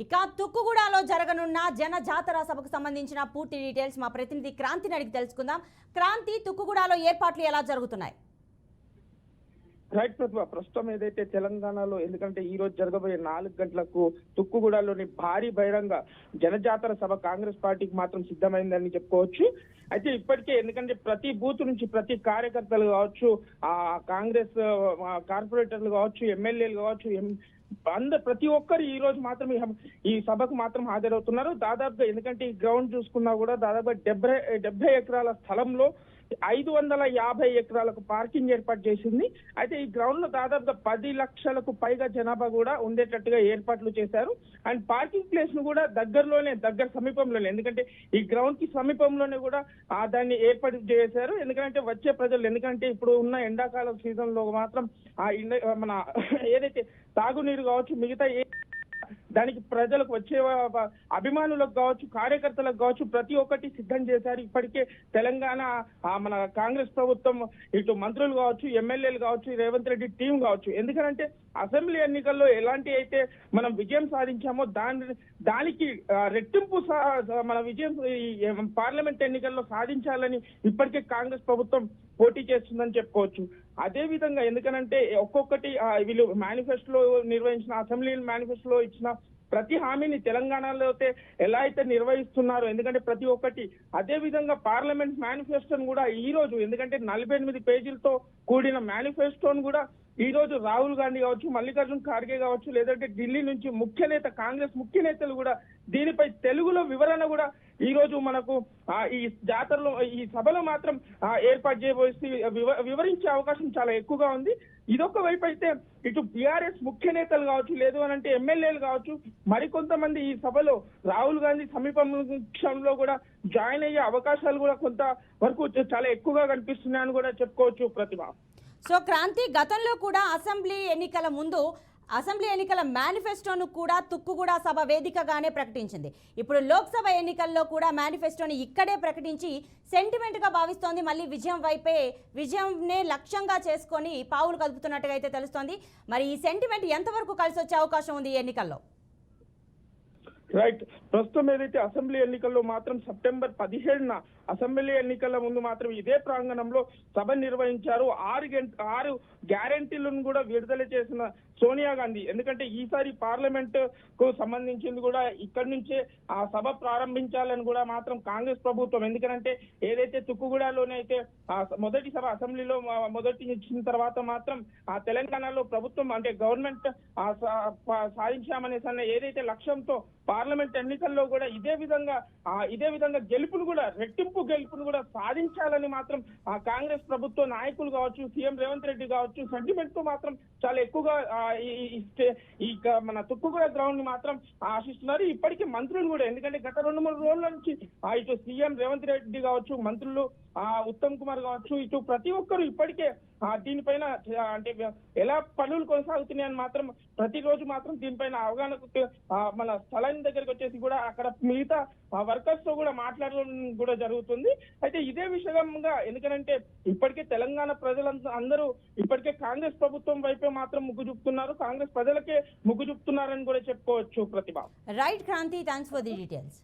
ఇక తుక్కుగూడలో జరగనున్న జన జాతర సభకు సంబంధించిన పూర్తి డీటెయిల్స్ మా ప్రతినిధి క్రాంతిని అడిగి తెలుసుకుందాం. క్రాంతి, తుక్కుగూడలో ఏర్పాట్లు ఎలా జరుగుతున్నాయి? రైట్ ప్రతిభ, ప్రస్తుతం ఏదైతే తెలంగాణలో ఎందుకంటే ఈ రోజు జరగబోయే 4 గంటలకు తుక్కుగూడలోని భారీ బహిరంగ జనజాతర సభ కాంగ్రెస్ పార్టీకి మాత్రం సిద్ధమైందని చెప్పుకోవచ్చు. అయితే ఇప్పటికే ఎందుకంటే ప్రతి బూత్ నుంచి ప్రతి కార్యకర్తలు కావచ్చు, ఆ కాంగ్రెస్ కార్పొరేటర్లు కావచ్చు, ఎమ్మెల్యేలు కావచ్చు, ప్రతి ఒక్కరు ఈ రోజు మాత్రం ఈ సభకు మాత్రం హాజరవుతున్నారు. దాదాపుగా ఎందుకంటే ఈ గ్రౌండ్ చూసుకున్నా కూడా దాదాపు 70 ఎకరాల స్థలంలో 550 ఎకరాలకు పార్కింగ్ ఏర్పాటు చేసింది. అయితే ఈ గ్రౌండ్ లో దాదాపుగా 10 లక్షలకు పైగా జనాభా కూడా ఉండేటట్టుగా ఏర్పాట్లు చేశారు. అండ్ పార్కింగ్ ప్లేస్ ను కూడా దగ్గర సమీపంలోనే, ఎందుకంటే ఈ గ్రౌండ్ కి సమీపంలోనే కూడా దాన్ని ఏర్పాటు చేశారు. ఎందుకంటే వచ్చే ప్రజలు, ఎందుకంటే ఇప్పుడు ఉన్న ఎండాకాలం సీజన్ లో మాత్రం మన ఏదైతే తాగునీరు కావచ్చు, మిగతా దానికి ప్రజలకు వచ్చే అభిమానులకు కావచ్చు, కార్యకర్తలకు కావచ్చు, ప్రతి ఒక్కటి సిద్ధం చేశారు. ఇప్పటికే తెలంగాణ మన కాంగ్రెస్ ప్రభుత్వం ఇటు మంత్రులు కావచ్చు, ఎమ్మెల్యేలు కావచ్చు, రేవంత్ రెడ్డి టీం కావచ్చు, ఎందుకంటే అసెంబ్లీ ఎన్నికల్లో ఎలాంటి అయితే మనం విజయం సాధించామో దానికి రెట్టింపు మన విజయం పార్లమెంట్ ఎన్నికల్లో సాధించాలని ఇప్పటికే కాంగ్రెస్ ప్రభుత్వం పోటీ చేస్తుందని చెప్పుకోవచ్చు. అదే విధంగా ఎందుకనంటే ఒక్కొక్కటి వీళ్ళు మేనిఫెస్టోలో నిర్వహించిన, అసెంబ్లీ మేనిఫెస్టోలో ఇచ్చిన ప్రతి హామీని తెలంగాణలో అయితే ఎలా అయితే నిర్వహిస్తున్నారు, ఎందుకంటే ప్రతి ఒక్కటి అదే విధంగా పార్లమెంట్ మేనిఫెస్టోను కూడా ఈ రోజు, ఎందుకంటే 48 పేజీలతో కూడిన మేనిఫెస్టోను కూడా ఈ రోజు రాహుల్ గాంధీ కావచ్చు, మల్లికార్జున్ ఖార్గే కావచ్చు, లేదంటే ఢిల్లీ నుంచి కాంగ్రెస్ ముఖ్య నేతలు కూడా దీనిపై తెలుగులో వివరణ కూడా ఈ రోజు మనకు ఈ జాతరలో, ఈ సభలో మాత్రం ఏర్పాటు చేయబోసి వివరించే అవకాశం చాలా ఎక్కువగా ఉంది. ఇదొక వైపు అయితే ఇటు బీఆర్ఎస్ ముఖ్య నేతలు కావచ్చు, లేదు అని అంటే ఎమ్మెల్యేలు కావచ్చు, మరికొంతమంది ఈ సభలో రాహుల్ గాంధీ సమీపంలో కూడా జాయిన్ అయ్యే అవకాశాలు కూడా కొంత వరకు చాలా ఎక్కువగా కనిపిస్తున్నాయని కూడా చెప్పుకోవచ్చు ప్రతిభ. సో క్రాంతి, గతంలో కూడా అసెంబ్లీ ఎన్నికల మేనిఫెస్టోను కూడా తుక్కుగూడ సభ వేదికగానే ప్రకటించింది. ఇప్పుడు లోక్సభ ఎన్నికల్లో కూడా మేనిఫెస్టోని ఇక్కడే ప్రకటించి సెంటిమెంట్గా భావిస్తోంది. మళ్ళీ విజయంనే లక్ష్యంగా చేసుకొని పావులు కదుపుతున్నట్టుగా అయితే తెలుస్తోంది. మరి ఈ సెంటిమెంట్ ఎంతవరకు కలిసి వచ్చే అవకాశం ఉంది ఈ ఎన్నికల్లో? రైట్, ప్రస్తుతం ఏదైతే అసెంబ్లీ ఎన్నికల్లో మాత్రం సెప్టెంబర్ 17న అసెంబ్లీ ఎన్నికల ముందు మాత్రం ఇదే ప్రాంగణంలో సభ నిర్వహించారు. 6 గ్యారంటీలను కూడా విడుదల చేసిన సోనియా గాంధీ, ఎందుకంటే ఈసారి పార్లమెంట్ కు సంబంధించింది కూడా ఇక్కడి నుంచే ఆ సభ ప్రారంభించాలని కూడా మాత్రం కాంగ్రెస్ ప్రభుత్వం, ఎందుకంటే ఏదైతే తుక్కుగూడలోనే అయితే మొదటి సభ అసెంబ్లీలో మొదటి ఇచ్చిన తర్వాత మాత్రం ఆ తెలంగాణలో ప్రభుత్వం అంటే గవర్నమెంట్ సాధించామనే ఏదైతే లక్ష్యంతో పార్లమెంట్ ఎన్నికల్లో కూడా ఇదే విధంగా గెలుపును కూడా, రెట్టింపు గెలుపును కూడా సాధించాలని మాత్రం కాంగ్రెస్ ప్రభుత్వ నాయకులు కావచ్చు, సీఎం రేవంత్ రెడ్డి కావచ్చు, సెంటిమెంట్ తో మాత్రం చాలా ఎక్కువగా ఈ మన తుక్కుగూడ గ్రౌండ్ ని మాత్రం ఆశిస్తున్నారు. ఇప్పటికీ మంత్రులు కూడా, ఎందుకంటే గత 2-3 రోజుల నుంచి ఇటు సీఎం రేవంత్ రెడ్డి కావచ్చు, మంత్రులు ఉత్తమ్ కుమార్ కావచ్చు, ఇటు ప్రతి ఒక్కరు ఇప్పటికే దీనిపైన అంటే ఎలా పనులు కొనసాగుతున్నాయని మాత్రం ప్రతిరోజు మాత్రం దీనిపైన అవగాహన మన స్థలం దగ్గరికి వచ్చేసి కూడా అక్కడ మిగతా వర్కర్స్ తో కూడా మాట్లాడడం కూడా జరుగుతుంది. అయితే ఇదే విషయంగా, ఎందుకంటే ఇప్పటికే తెలంగాణ ప్రజలంతా అందరూ ఇప్పటికే కాంగ్రెస్ ప్రభుత్వం వైపే మాత్రం మొగ్గు చూపుతున్నారు, కాంగ్రెస్ ప్రజలకే మొగ్గు చూపుతున్నారని కూడా చెప్పుకోవచ్చు Pratibha. Right Kranti, thanks for the details.